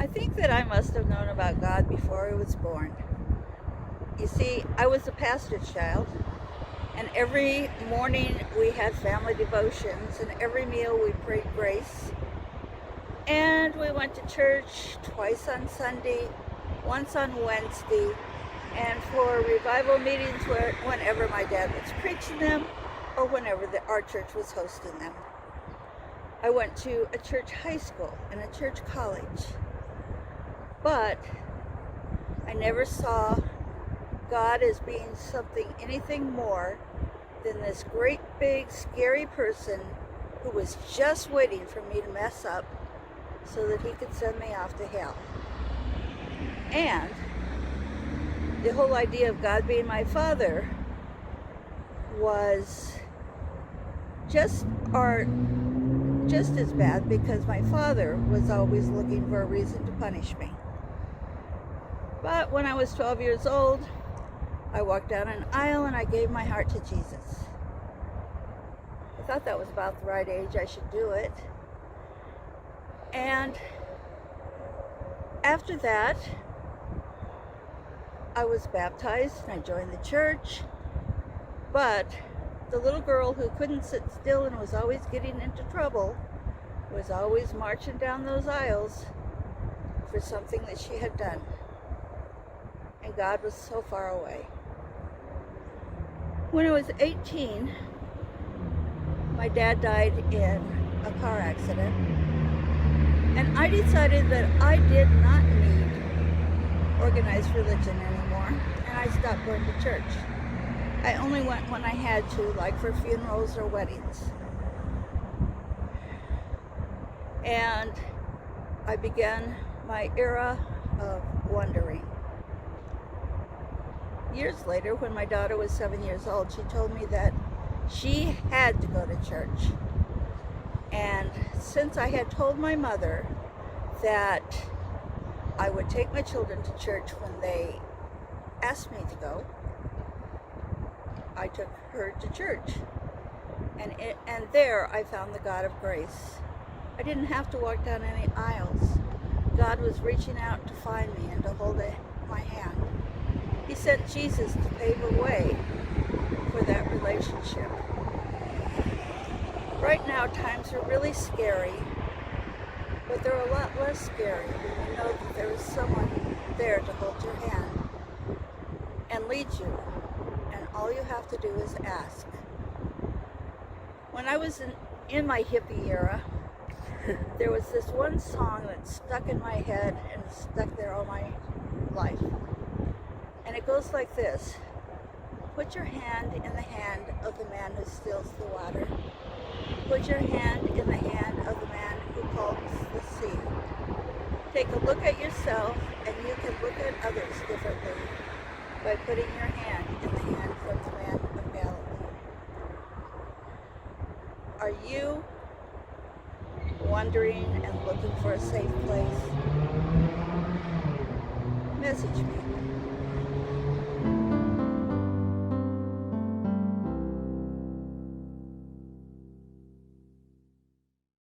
I think that I must have known about God before I was born. You see, I was a pastor's child, and every morning we had family devotions, and every meal we prayed grace. And we went to church twice on Sunday, once on Wednesday, and for revival meetings whenever my dad was preaching them or whenever our church was hosting them. I went to a church high school and a church college, but I never saw God as being anything more than this great big scary person who was just waiting for me to mess up so that he could send me off to hell. And the whole idea of God being my father was just as bad, because my father was always looking for a reason to punish me. But when I was 12 years old, I walked down an aisle and I gave my heart to Jesus. I thought that was about the right age I should do it. And after that, I was baptized and I joined the church. But the little girl who couldn't sit still and was always getting into trouble was always marching down those aisles for something that she had done. And God was so far away. When I was 18, my dad died in a car accident, and I decided that I did not need organized religion anymore, and I stopped going to church. I only went when I had to, like for funerals or weddings. And I began my era of wondering. Years later, when my daughter was 7 years old, she told me that she had to go to church. And since I had told my mother that I would take my children to church when they asked me to go, I took her to church. And there I found the God of grace. I didn't have to walk down any aisles. God was reaching out to find me and to hold my hand. He sent Jesus to pave a way for that relationship. Right now, times are really scary, but they're a lot less scary when you know that there is someone there to hold your hand and lead you, and all you have to do is ask. When I was in my hippie era, there was this one song that stuck in my head and stuck there all my life. And it goes like this: put your hand in the hand of the man who stills the water. Put your hand in the hand of the man who calms the sea. Take a look at yourself, and you can look at others differently by putting your hand in the hand of the man of Galilee. Are you wondering and looking for a safe place? Message me.